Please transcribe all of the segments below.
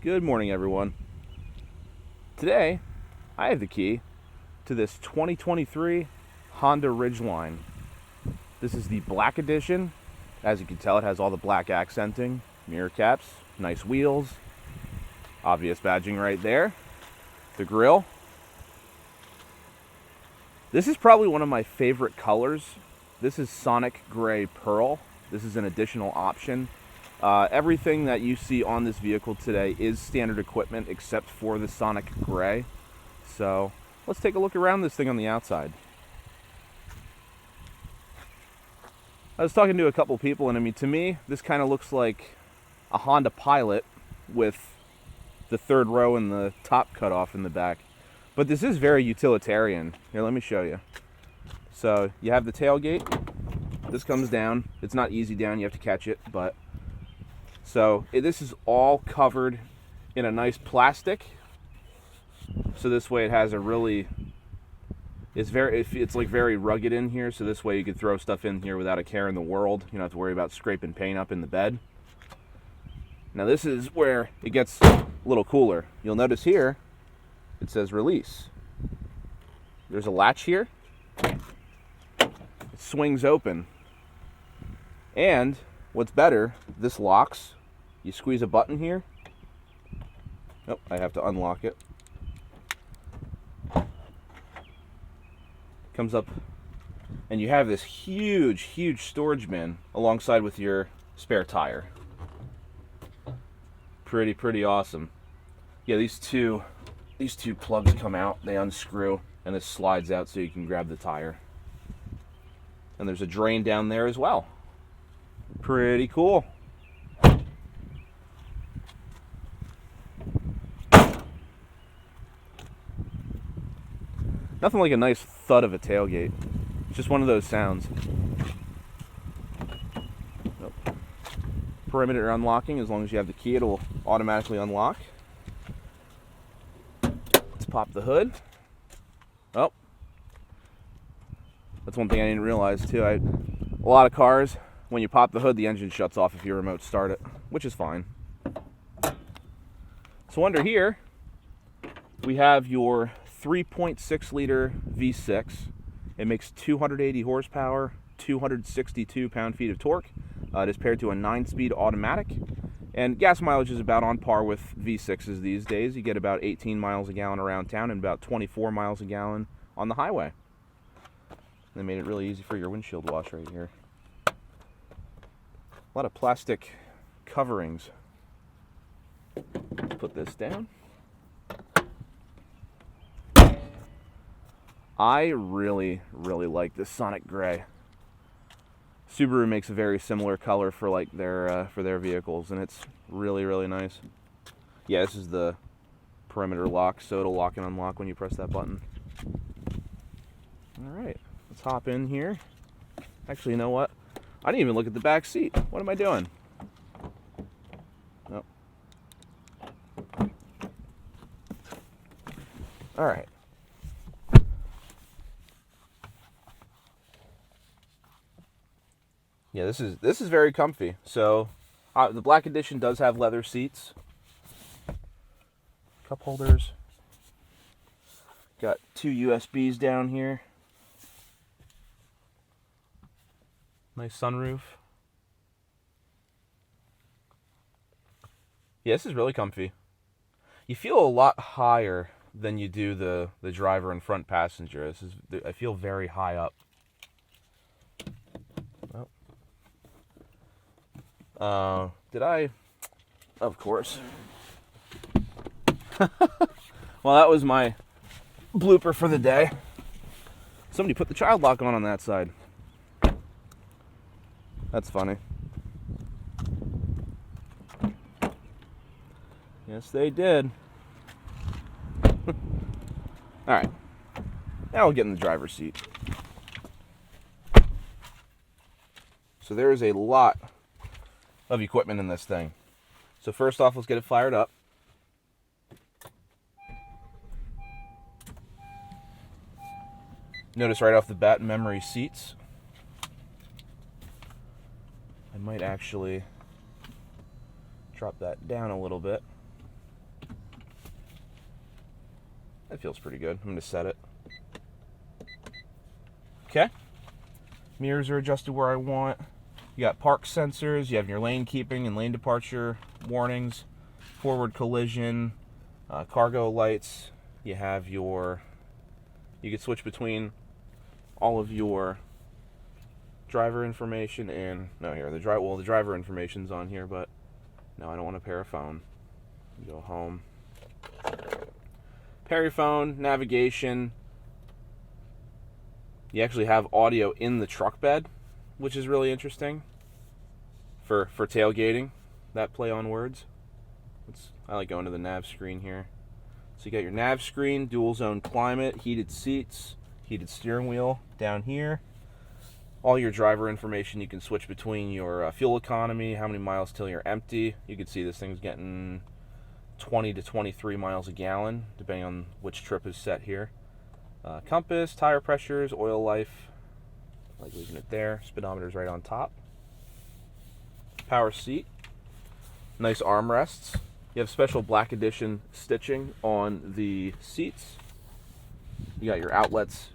Good morning, everyone. Today, I have the key to this 2023 Honda Ridgeline. This is the Black Edition. As you can tell, it has all the black accenting, mirror caps, nice wheels, obvious badging right there, the grille. This is probably one of my favorite colors. This is Sonic Gray Pearl. This is an additional option. Everything that you see on this vehicle today is standard equipment except for the Sonic Gray. So let's take a look around this thing on the outside. I was talking to a couple people, and I mean, to me, this kind of looks like a Honda Pilot with the third row and the top cut off in the back. But this is very utilitarian. Here, let me show you. So you have the tailgate. This comes down. It's not easy down. You have to catch it, but so this is all covered in a nice plastic. So this way it has a really, it's like very rugged in here. So this way you can throw stuff in here without a care in the world. You don't have to worry about scraping paint up in the bed. Now this is where it gets a little cooler. You'll notice here it says release. There's a latch here. It swings open. And what's better, this locks. You squeeze a button here. Oh, I have to unlock it. Comes up, and you have this huge storage bin alongside with your spare tire. Pretty awesome. Yeah, these two plugs come out, they unscrew, and this slides out so you can grab the tire. And there's a drain down there as well. Pretty cool. Nothing like a nice thud of a tailgate. It's just one of those sounds. Nope. Perimeter unlocking, as long as you have the key, it'll automatically unlock. Let's pop the hood. Oh. That's one thing I didn't realize too. A lot of cars, when you pop the hood, the engine shuts off if you remote start it, which is fine. So under here, we have your 3.6 liter V6. It makes 280 horsepower, 262 pound-feet of torque. It is paired to a 9-speed automatic. And gas mileage is about on par with V6s these days. You get about 18 miles a gallon around town and about 24 miles a gallon on the highway. They made it really easy for your windshield wash right here. A lot of plastic coverings. Let's put this down. I really like this Sonic Gray. Subaru makes a very similar color for like their vehicles, and it's really nice. Yeah, this is the perimeter lock, so it'll lock and unlock when you press that button. All right, let's hop in here. Actually, you know what? I didn't even look at the back seat. What am I doing? Nope. All right. Yeah, this is very comfy. So, the Black Edition does have leather seats, cup holders. Got 2 USBs down here. Nice sunroof. Yeah, this is really comfy. You feel a lot higher than you do the driver and front passenger. I feel very high up. Did I? Of course. Well, that was my blooper for the day. Somebody put the child lock on that side. That's funny. Yes, they did. Alright. Now we'll get in the driver's seat. So there is a lot of equipment in this thing. So first off, let's get it fired up. Notice right off the bat, memory seats. I might actually drop that down a little bit. That feels pretty good. I'm going to set it. Okay. Mirrors are adjusted where I want. You got park sensors. You have your lane keeping and lane departure warnings. Forward collision. Cargo lights. You have your... You can switch between all of your driver information and... No, here. The driver information's on here, but... No, I don't want to pair a phone. Go home. Pair your phone. Navigation. You actually have audio in the truck bed, which is really interesting for tailgating. That play on words. I like going to the nav screen here. So you got your nav screen, dual zone climate, heated seats, heated steering wheel down here. All your driver information, you can switch between your fuel economy, how many miles till you're empty. You can see this thing's getting 20 to 23 miles a gallon, depending on which trip is set here. Compass, tire pressures, oil life. I like leaving it there. Speedometer's right on top. Power seat. Nice armrests. You have special Black Edition stitching on the seats. You got your outlets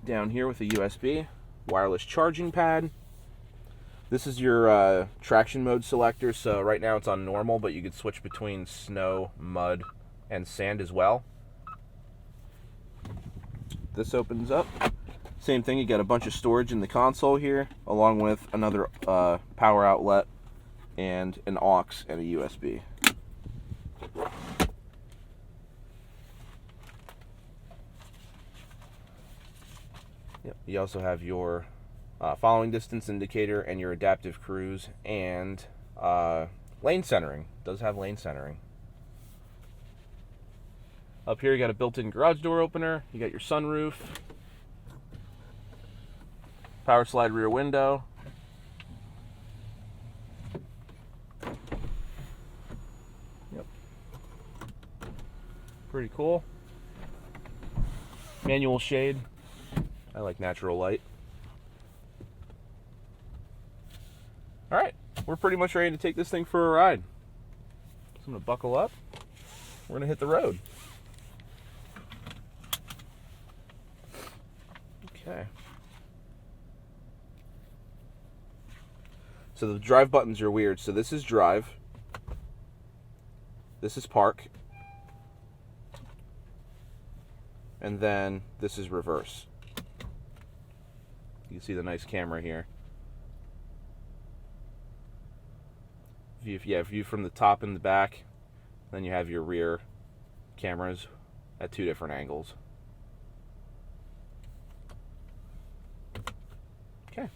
down here with a USB. Wireless charging pad. This is your traction mode selector. So right now it's on normal, but you could switch between snow, mud, and sand as well. This opens up. Same thing, you got a bunch of storage in the console here, along with another power outlet and an aux and a USB. Yep. You also have your following distance indicator and your adaptive cruise and lane centering. It does have lane centering. Up here you got a built-in garage door opener. You got your sunroof. Power slide rear window. Yep. Pretty cool. Manual shade. I like natural light. Alright, we're pretty much ready to take this thing for a ride. So I'm going to buckle up. We're going to hit the road. Okay. So the drive buttons are weird. So this is drive. This is park. And then this is reverse. You can see the nice camera here. View from the top and the back. Then you have your rear cameras at 2 different angles. Okay.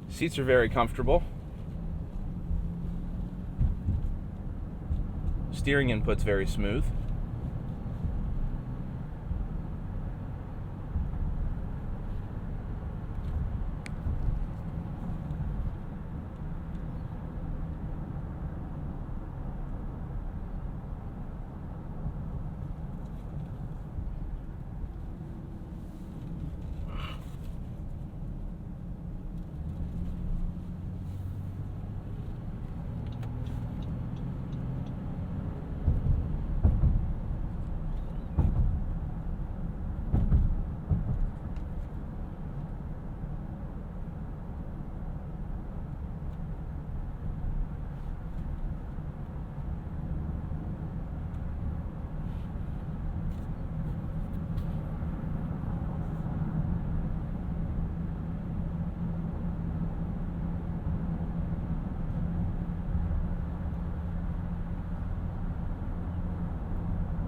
Seats are very comfortable. Steering input's very smooth.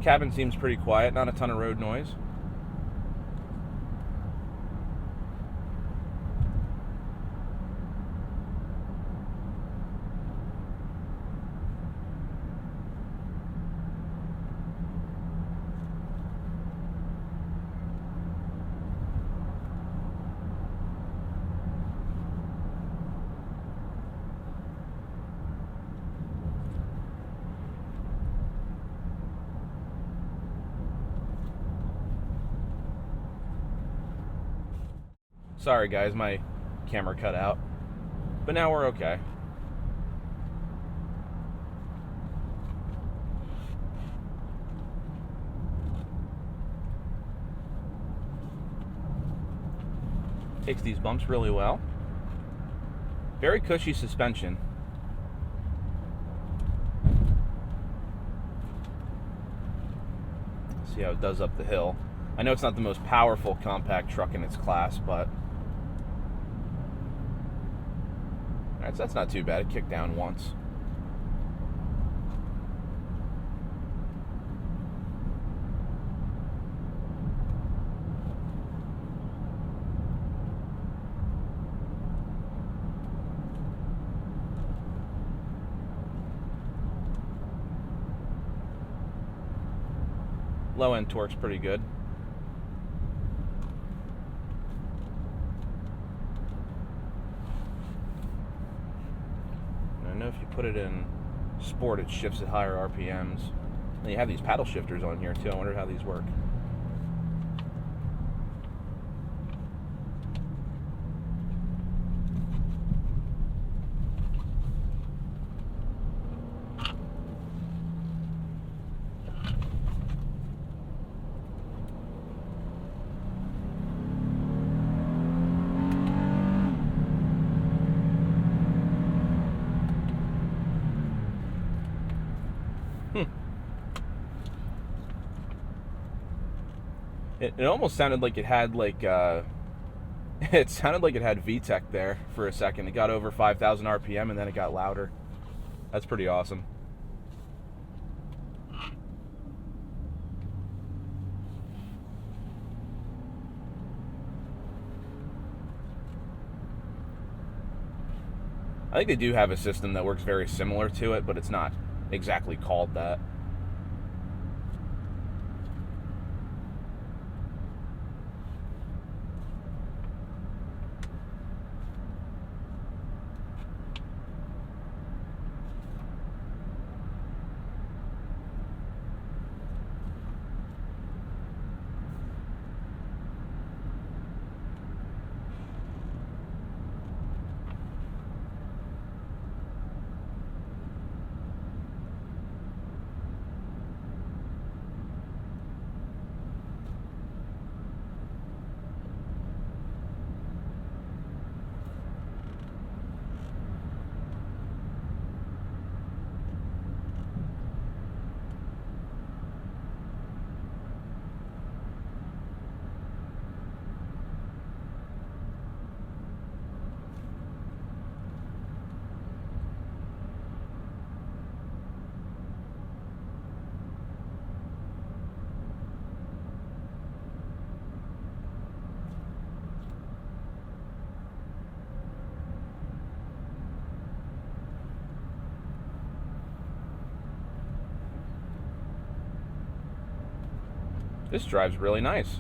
Cabin seems pretty quiet, not a ton of road noise. Sorry guys, my camera cut out. But now we're okay. Takes these bumps really well. Very cushy suspension. See how it does up the hill. I know it's not the most powerful compact truck in its class, but alright, so that's not too bad. It kicked down once. Low end torque's pretty good. I know if you put it in sport, it shifts at higher RPMs. And you have these paddle shifters on here too. I wonder how these work. It almost sounded like it had it sounded like it had VTEC there for a second. It got over 5,000 RPM and then it got louder. That's pretty awesome. I think they do have a system that works very similar to it, but it's not exactly called that. This drives really nice.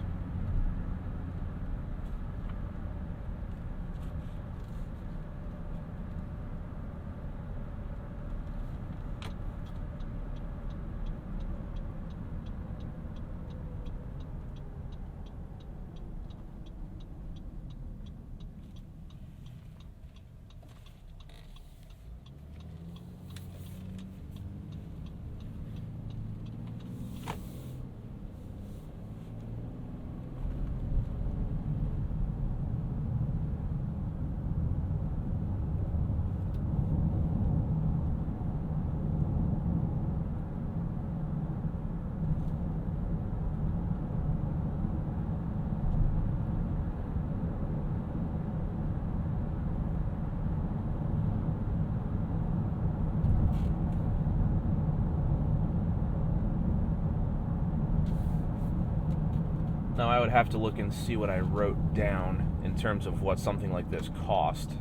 Now I would have to look and see what I wrote down in terms of what something like this cost.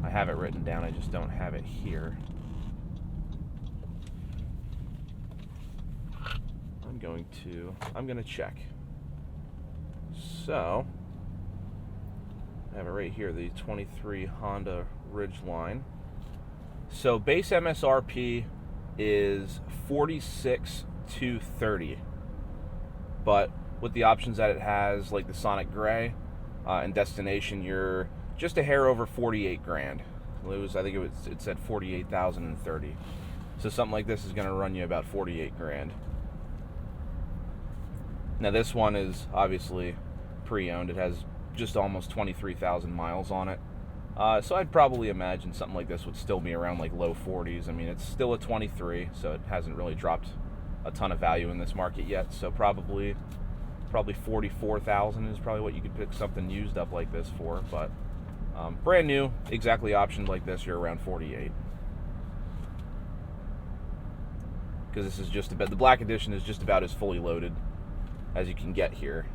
I have it written down, I just don't have it here. I'm going to check. So, I have it right here, the 23 Honda Ridgeline. So base MSRP is $46,230, but with the options that it has, like the Sonic Gray and Destination, you're just a hair over 48 grand. I think it said 48,030. So something like this is going to run you about 48 grand. Now this one is obviously pre-owned. It has just almost 23,000 miles on it. So I'd probably imagine something like this would still be around like low 40s. I mean, it's still a 23, so it hasn't really dropped a ton of value in this market yet. So probably 44,000 is probably what you could pick something used up like this for. But brand new, exactly optioned like this, you're around 48. Because this is just about, the Black Edition is just about as fully loaded as you can get here.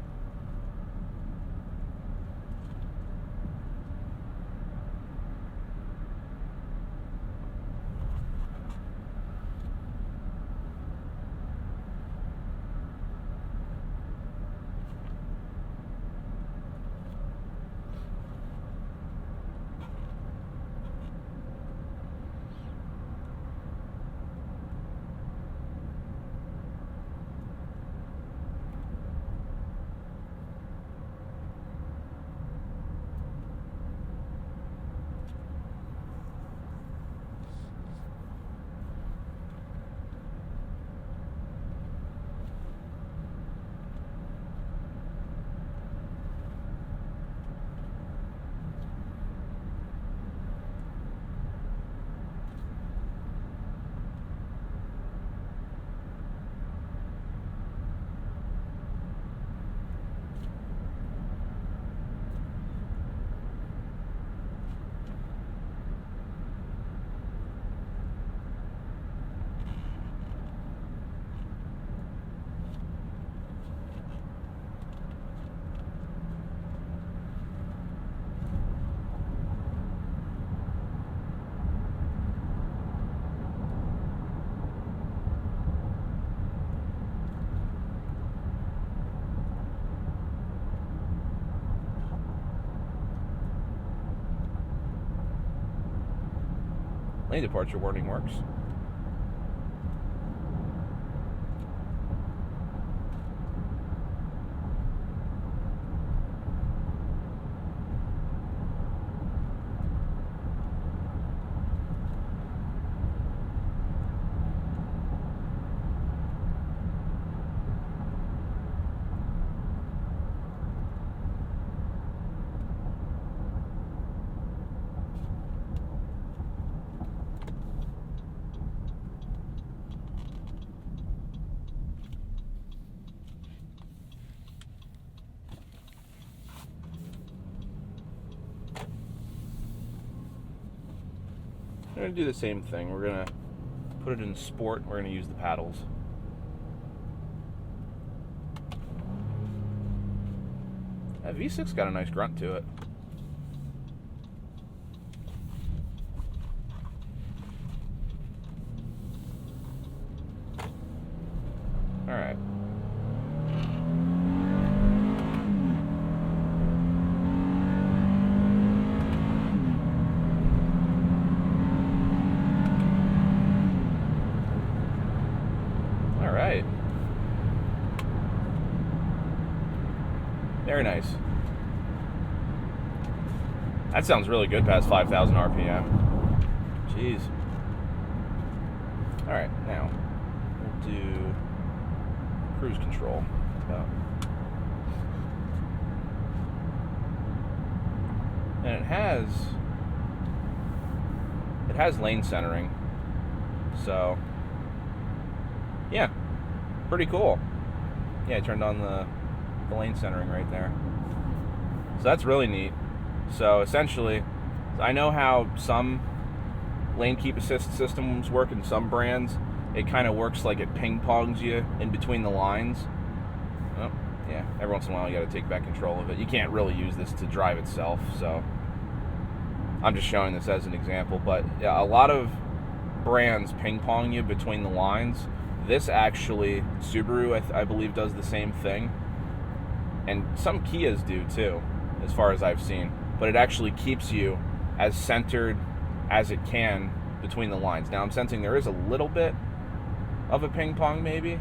Lane departure warning works. We're going to do the same thing. We're going to put it in sport. We're going to use the paddles. That V6 got a nice grunt to it. All right. Very nice. That sounds really good past 5,000 RPM. Jeez. Alright, now we'll do cruise control. And it has lane centering. So yeah, pretty cool. Yeah, I turned on the lane centering right there. So that's really neat. So essentially, I know how some lane keep assist systems work in some brands. It kind of works like it ping pongs you in between the lines. Oh, yeah, every once in a while you got to take back control of it. You can't really use this to drive itself, so I'm just showing this as an example. But yeah, a lot of brands ping pong you between the lines. This actually, Subaru I believe does the same thing, and some Kias do too, as far as I've seen. But it actually keeps you as centered as it can between the lines. Now I'm sensing there is a little bit of a ping pong maybe,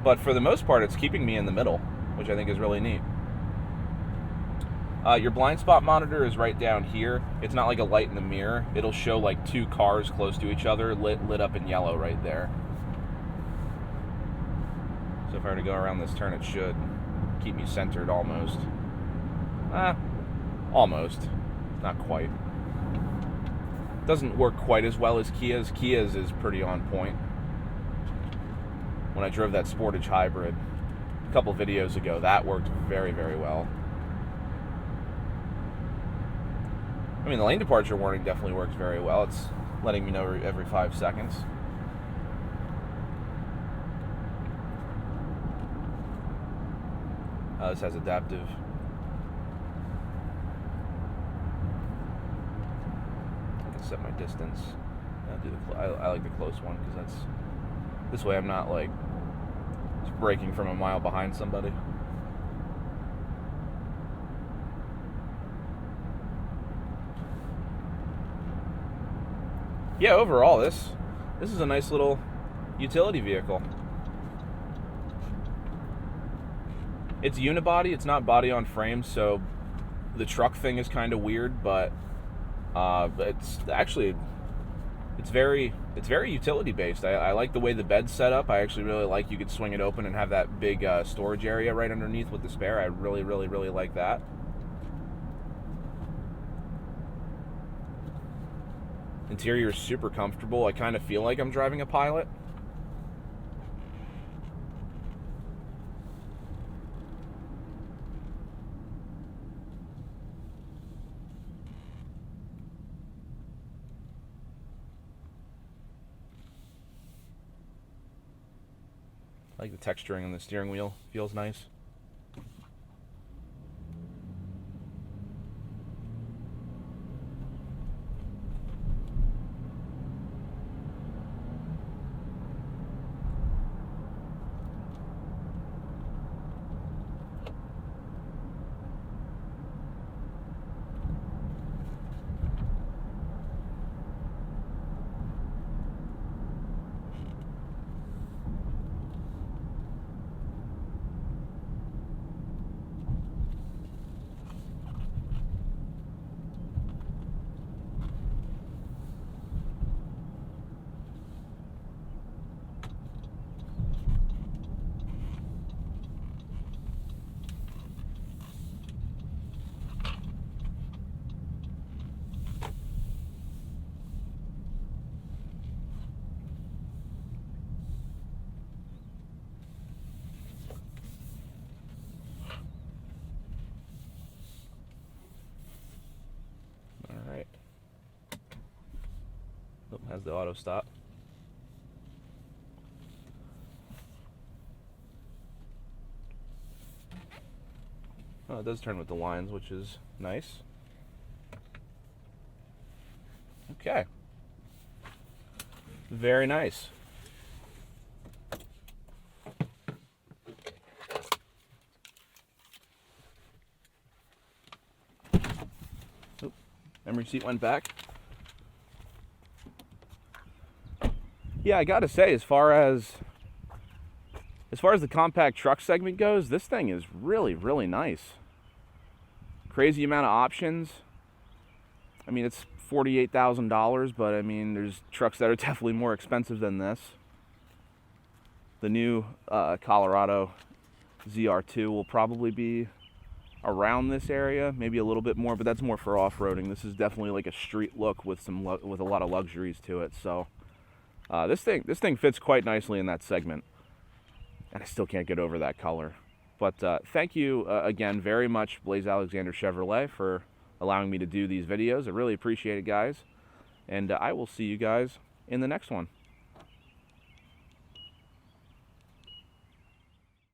but for the most part it's keeping me in the middle, which I think is really neat. Your blind spot monitor is right down here. It's not like a light in the mirror. It'll show like two cars close to each other lit up in yellow right there. So if I were to go around this turn, it should keep me centered almost. Almost. Not quite. Doesn't work quite as well as Kia's. Kia's is pretty on point. When I drove that Sportage Hybrid a couple videos ago, that worked very, very well. I mean, the lane departure warning definitely works very well. It's letting me know every 5 seconds. This has adaptive. I can set my distance. I like the close one because this way I'm not like just braking from a mile behind somebody. Yeah, overall this is a nice little utility vehicle. It's unibody, it's not body on frame, so the truck thing is kind of weird, but it's actually it's very utility based. I like the way the bed's set up. I actually really like you could swing it open and have that big storage area right underneath with the spare. I really like that. Interior is super comfortable. I kind of feel like I'm driving a Pilot. I like the texturing on the steering wheel. Feels nice. Has the auto stop. Oh, it does turn with the lines, which is nice. Okay. Very nice. Oop, memory seat went back. Yeah, I gotta say, as far as the compact truck segment goes, this thing is really nice. Crazy amount of options. I mean, it's $48,000, but I mean, there's trucks that are definitely more expensive than this. The new Colorado ZR2 will probably be around this area, maybe a little bit more, but that's more for off-roading. This is definitely like a street look with with a lot of luxuries to it. So. This thing fits quite nicely in that segment, and I still can't get over that color. But thank you again very much, Blaise Alexander Chevrolet, for allowing me to do these videos. I really appreciate it, guys, and I will see you guys in the next one.